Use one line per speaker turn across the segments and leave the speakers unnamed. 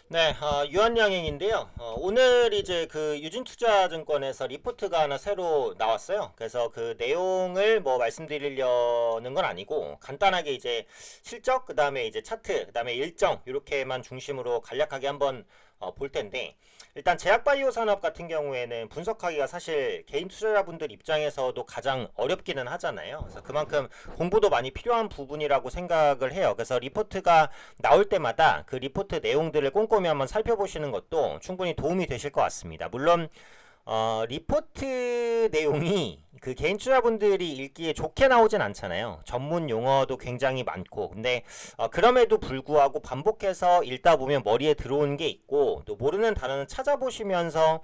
네, 유한양행인데요. 오늘 이제 그 유진투자증권에서 리포트가 하나 새로 나왔어요. 그래서 그 내용을 뭐 말씀드리려는 건 아니고 간단하게 이제 실적, 그 다음에 이제 차트, 그 다음에 일정 이렇게만 중심으로 간략하게 한번 볼 텐데 일단 제약바이오 산업 같은 경우에는 분석하기가 사실 개인 투자자분들 입장에서도 가장 어렵기는 하잖아요. 그래서 그만큼 공부도 많이 필요한 부분이라고 생각을 해요. 그래서 리포트가 나올 때마다 그 리포트 내용들을 꼼꼼히 한번 살펴보시는 것도 충분히 도움이 되실 것 같습니다. 물론 리포트 내용이 그 개인 투자분들이 읽기에 좋게 나오진 않잖아요. 전문 용어도 굉장히 많고. 근데 그럼에도 불구하고 반복해서 읽다 보면 머리에 들어오는 게 있고 또 모르는 단어는 찾아보시면서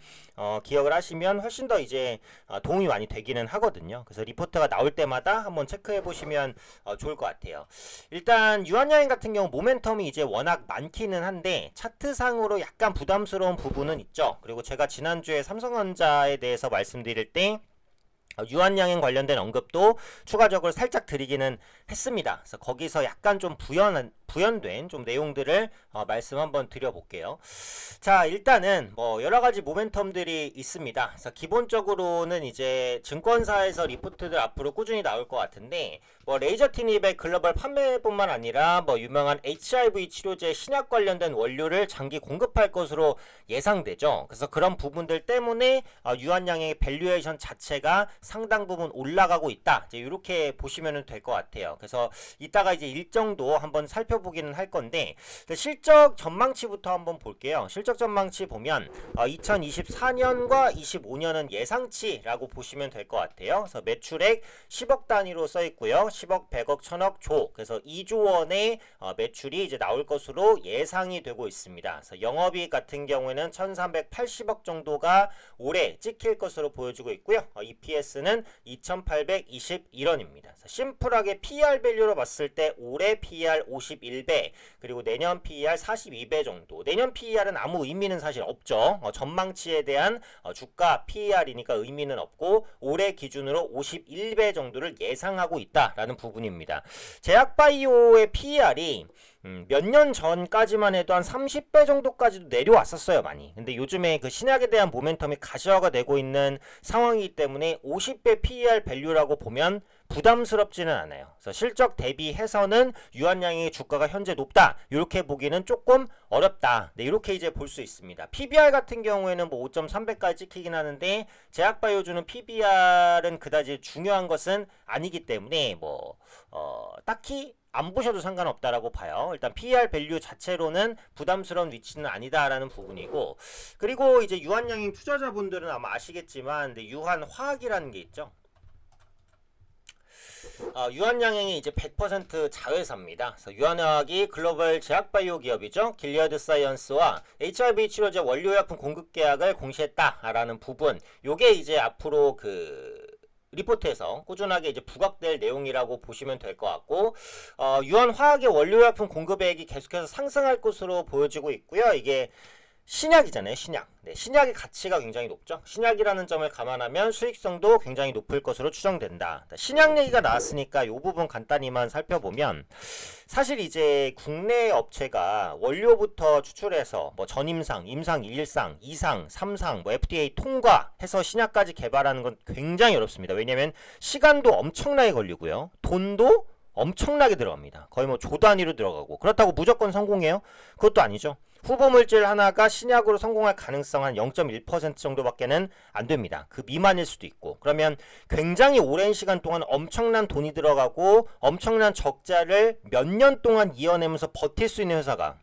기억을 하시면 훨씬 더 이제 도움이 많이 되기는 하거든요. 그래서 리포트가 나올 때마다 한번 체크해 보시면 좋을 것 같아요. 일단 유한여행 같은 경우 모멘텀이 이제 워낙 많기는 한데 차트상으로 약간 부담스러운 부분은 있죠. 그리고 제가 지난주에 삼성전자에 대해서 말씀드릴 때 유한양행 관련된 언급도 추가적으로 살짝 드리기는 했습니다. 그래서 거기서 약간 좀 부연된 좀 내용들을 말씀 한번 드려볼게요. 자, 일단은 뭐 여러 가지 모멘텀들이 있습니다. 그래서 기본적으로는 이제 증권사에서 리포트들 앞으로 꾸준히 나올 것 같은데 뭐 레이저티닙의 글로벌 판매뿐만 아니라 뭐 유명한 HIV 치료제 신약 관련된 원료를 장기 공급할 것으로 예상되죠. 그래서 그런 부분들 때문에 유한양의 밸류에이션 자체가 상당 부분 올라가고 있다. 이제 이렇게 보시면 될 것 같아요. 그래서 이따가 이제 일정도 한번 살펴보기는 할 건데 실적 전망치부터 한번 볼게요. 실적 전망치 보면 2024년과 25년은 예상치라고 보시면 될 것 같아요. 그래서 매출액 10억 단위로 써 있고요. 10억, 100억, 1000억, 조. 그래서 2조 원의 매출이 이제 나올 것으로 예상이 되고 있습니다. 그래서 영업이익 같은 경우에는 1380억 정도가 올해 찍힐 것으로 보여지고 있고요. EPS는 2821원입니다. 심플하게 PER 밸류로 봤을 때 올해 PER 51배 그리고 내년 PER 42배 정도. 내년 PER은 아무 의미는 사실 없죠. 전망치에 대한 주가 PER이니까 의미는 없고 올해 기준으로 51배 정도를 예상하고 있다라는 부분입니다. 제약바이오의 PER이 몇 년 전까지만 해도 한 30배 정도까지도 내려왔었어요, 많이. 근데 요즘에 그 신약에 대한 모멘텀이 가시화가 되고 있는 상황이기 때문에 50배 PER 밸류라고 보면 부담스럽지는 않아요. 그래서 실적 대비해서는 유한양의 주가가 현재 높다. 이렇게 보기는 조금 어렵다. 네, 이렇게 이제 볼 수 있습니다. PBR 같은 경우에는 뭐 5.3배까지 찍히긴 하는데 제약바이오주는 PBR은 그다지 중요한 것은 아니기 때문에 뭐 딱히 안 보셔도 상관없다라고 봐요. 일단 PER 밸류 자체로는 부담스러운 위치는 아니다라는 부분이고 그리고 이제 유한양행 투자자분들은 아마 아시겠지만 유한화학이라는 게 있죠. 유한양행이 이제 100% 자회사입니다. 그래서 유한화학이 글로벌 제약바이오 기업이죠. 길리어드 사이언스와 HIV 치료제 원료약품 공급 계약을 공시했다라는 부분. 요게 이제 앞으로 그 리포트에서 꾸준하게 이제 부각될 내용이라고 보시면 될 것 같고 유한화학의 원료약품 공급액이 계속해서 상승할 것으로 보여지고 있고요. 이게 신약이잖아요, 신약. 네, 신약의 가치가 굉장히 높죠. 신약이라는 점을 감안하면 수익성도 굉장히 높을 것으로 추정된다. 신약 얘기가 나왔으니까 이 부분 간단히만 살펴보면 사실 이제 국내 업체가 원료부터 추출해서 뭐 전임상, 임상 1상, 2상, 3상, 뭐 FDA 통과해서 신약까지 개발하는 건 굉장히 어렵습니다. 왜냐면 시간도 엄청나게 걸리고요. 돈도 엄청나게 들어갑니다. 거의 뭐 조 단위로 들어가고 그렇다고 무조건 성공해요? 그것도 아니죠. 후보 물질 하나가 신약으로 성공할 가능성 한 0.1% 정도밖에는 안 됩니다. 그 미만일 수도 있고. 그러면 굉장히 오랜 시간 동안 엄청난 돈이 들어가고 엄청난 적자를 몇 년 동안 이어내면서 버틸 수 있는 회사가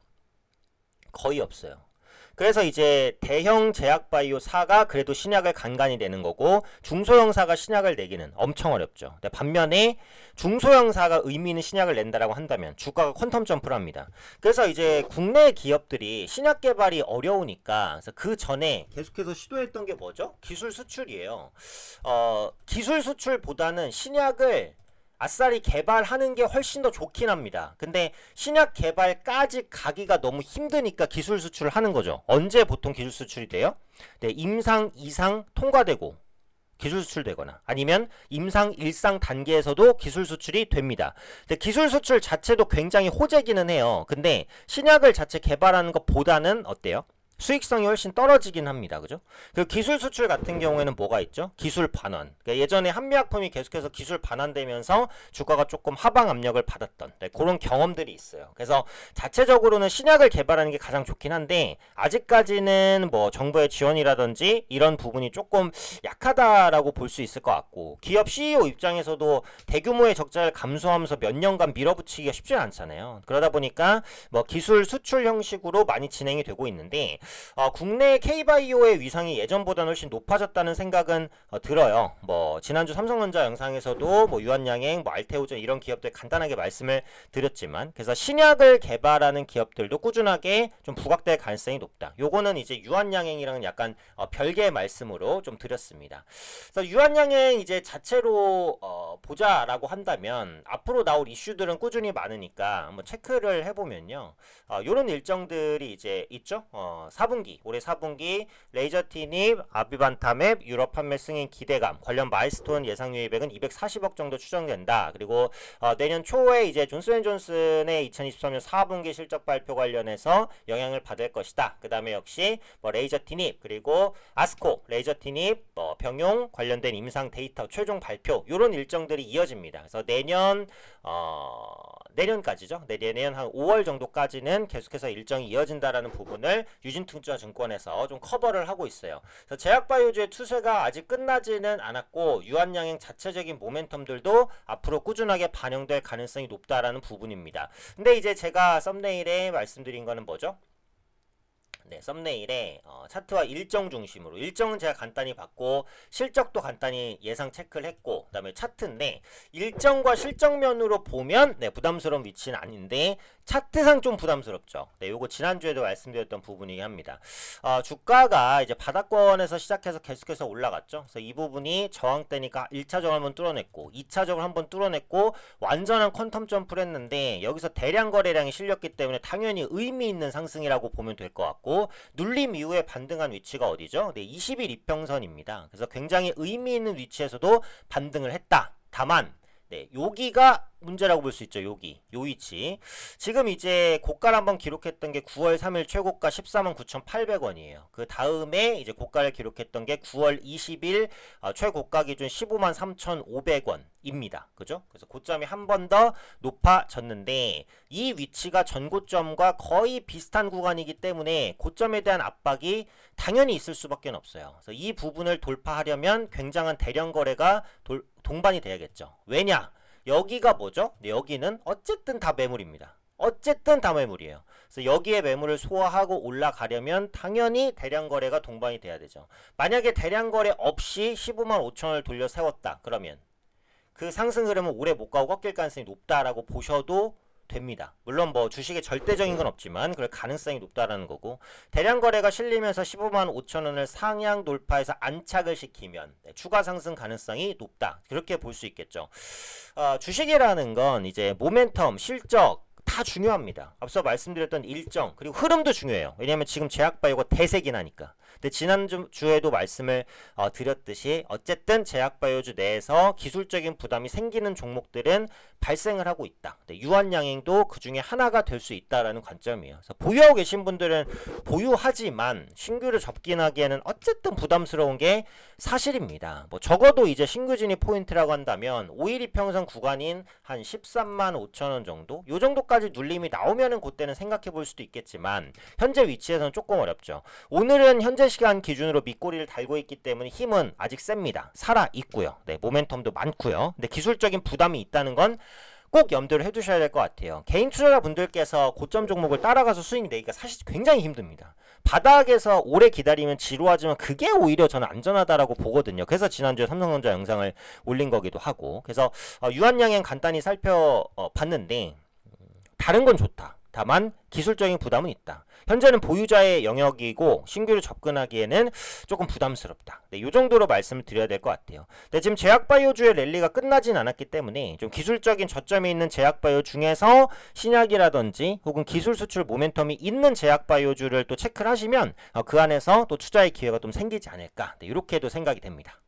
거의 없어요. 그래서 이제 대형 제약바이오사가 그래도 신약을 간간히 내는 거고 중소형사가 신약을 내기는 엄청 어렵죠. 근데 반면에 중소형사가 의미 있는 신약을 낸다라고 한다면 주가가 퀀텀 점프를 합니다. 그래서 이제 국내 기업들이 신약 개발이 어려우니까 그래서 그 전에 계속해서 시도했던 게 뭐죠? 기술 수출이에요. 기술 수출보다는 신약을 아싸리 개발하는 게 훨씬 더 좋긴 합니다. 근데 신약 개발까지 가기가 너무 힘드니까 기술 수출을 하는 거죠. 언제 보통 기술 수출이 돼요? 네, 임상, 이상 통과되고 기술 수출되거나 아니면 임상 일상 단계에서도 기술 수출이 됩니다. 근데 기술 수출 자체도 굉장히 호재기는 해요. 근데 신약을 자체 개발하는 것보다는 어때요? 수익성이 훨씬 떨어지긴 합니다. 그죠? 그 기술 수출 같은 경우에는 뭐가 있죠? 기술 반환. 그러니까 예전에 한미약품이 계속해서 기술 반환되면서 주가가 조금 하방 압력을 받았던 그런 경험들이 있어요. 그래서 자체적으로는 신약을 개발하는 게 가장 좋긴 한데 아직까지는 뭐 정부의 지원이라든지 이런 부분이 조금 약하다라고 볼 수 있을 것 같고 기업 CEO 입장에서도 대규모의 적자를 감수하면서 몇 년간 밀어붙이기가 쉽지 않잖아요. 그러다 보니까 뭐 기술 수출 형식으로 많이 진행이 되고 있는데 국내 K바이오의 위상이 예전보다는 훨씬 높아졌다는 생각은 들어요. 뭐 지난주 삼성전자 영상에서도 뭐 유한양행, 뭐 알테오젠 이런 기업들 간단하게 말씀을 드렸지만 그래서 신약을 개발하는 기업들도 꾸준하게 좀 부각될 가능성이 높다. 요거는 이제 유한양행이랑은 약간 별개의 말씀으로 좀 드렸습니다. 그래서 유한양행 이제 자체로 보자라고 한다면 앞으로 나올 이슈들은 꾸준히 많으니까 한번 체크를 해보면요. 요런 일정들이 이제 있죠. 4분기, 올해 4분기 레이저 티닙, 아비반타맵 유럽 판매 승인 기대감, 관련 마일스톤 예상 유입액은 240억 정도 추정된다. 그리고 내년 초에 이제 존슨앤존슨의 2023년 4분기 실적 발표 관련해서 영향을 받을 것이다. 그 다음에 역시 뭐 레이저 티닙 그리고 아스코 레이저 티닙 병용 관련된 임상 데이터 최종 발표 이런 일정들이 이어집니다. 그래서 내년까지죠. 내년 한 5월 정도까지는 계속해서 일정이 이어진다라는 부분을 유진투자증권에서 좀 커버를 하고 있어요. 그래서 제약바이오주의 추세가 아직 끝나지는 않았고 유한양행 자체적인 모멘텀들도 앞으로 꾸준하게 반영될 가능성이 높다라는 부분입니다. 근데 이제 제가 썸네일에 말씀드린 거는 뭐죠? 네, 썸네일에 차트와 일정 중심으로 일정은 제가 간단히 봤고 실적도 간단히 예상 체크를 했고 그 다음에 차트인데 일정과 실적면으로 보면 네, 부담스러운 위치는 아닌데 차트상 좀 부담스럽죠. 네, 요거 지난주에도 말씀드렸던 부분이긴 합니다. 주가가 이제 바닥권에서 시작해서 계속해서 올라갔죠. 그래서 이 부분이 저항대니까 1차적으로 한번 뚫어냈고 2차적으로 한번 뚫어냈고 완전한 퀀텀 점프를 했는데 여기서 대량 거래량이 실렸기 때문에 당연히 의미 있는 상승이라고 보면 될 것 같고 눌림 이후에 반등한 위치가 어디죠? 네, 20일 이평선입니다. 그래서 굉장히 의미 있는 위치에서도 반등을 했다. 다만 네, 여기가 문제라고 볼 수 있죠. 여기, 요 위치. 지금 이제 고가를 한번 기록했던 게 9월 3일 최고가 149,800원이에요. 그 다음에 이제 고가를 기록했던 게 9월 20일 최고가 기준 153,500원입니다. 그죠? 그래서 고점이 한 번 더 높아졌는데 이 위치가 전고점과 거의 비슷한 구간이기 때문에 고점에 대한 압박이 당연히 있을 수밖에 없어요. 그래서 이 부분을 돌파하려면 굉장한 대량 거래가 동반이 돼야겠죠. 왜냐? 여기가 뭐죠? 네, 여기는 어쨌든 다 매물입니다. 어쨌든 다 매물이에요. 그래서 여기에 매물을 소화하고 올라가려면 당연히 대량 거래가 동반이 돼야 되죠. 만약에 대량 거래 없이 15만 5천원을 돌려 세웠다. 그러면 그 상승 흐름은 오래 못 가고 꺾일 가능성이 높다라고 보셔도 됩니다. 물론 뭐 주식에 절대적인 건 없지만 그럴 가능성이 높다라는 거고 대량 거래가 실리면서 15만 5천원을 상향 돌파해서 안착을 시키면 추가 상승 가능성이 높다. 그렇게 볼 수 있겠죠. 주식이라는 건 이제 모멘텀, 실적 다 중요합니다. 앞서 말씀드렸던 일정 그리고 흐름도 중요해요. 왜냐하면 지금 제약바이오가 대세긴 하니까. 근데 지난주에도 말씀을 드렸듯이 어쨌든 제약바이오주 내에서 기술적인 부담이 생기는 종목들은 발생을 하고 있다. 유한양행도 그 중에 하나가 될 수 있다라는 관점이에요. 그래서 보유하고 계신 분들은 보유하지만 신규를 접근하기에는 어쨌든 부담스러운 게 사실입니다. 뭐 적어도 이제 신규 진입 포인트라고 한다면 5일 이평선 구간인 한 13만 5천원 정도 요 정도까지 눌림이 나오면은 그때는 생각해 볼 수도 있겠지만 현재 위치에서는 조금 어렵죠. 오늘은 현재 시간 기준으로 밑꼬리를 달고 있기 때문에 힘은 아직 셉니다. 살아 있고요. 네, 모멘텀도 많고요. 근데 기술적인 부담이 있다는 건 꼭 염두를 해두셔야 될 것 같아요. 개인 투자자분들께서 고점 종목을 따라가서 수익 내기가 사실 굉장히 힘듭니다. 바닥에서 오래 기다리면 지루하지만 그게 오히려 저는 안전하다라고 보거든요. 그래서 지난주에 삼성전자 영상을 올린 거기도 하고 그래서 유한양행 간단히 살펴봤는데 다른 건 좋다. 다만 기술적인 부담은 있다. 현재는 보유자의 영역이고 신규로 접근하기에는 조금 부담스럽다. 네, 이 정도로 말씀을 드려야 될 것 같아요. 네, 지금 제약바이오주의 랠리가 끝나진 않았기 때문에 좀 기술적인 저점이 있는 제약바이오 중에서 신약이라든지 혹은 기술 수출 모멘텀이 있는 제약바이오주를 또 체크를 하시면 그 안에서 또 투자의 기회가 좀 생기지 않을까. 네, 이렇게도 생각이 됩니다.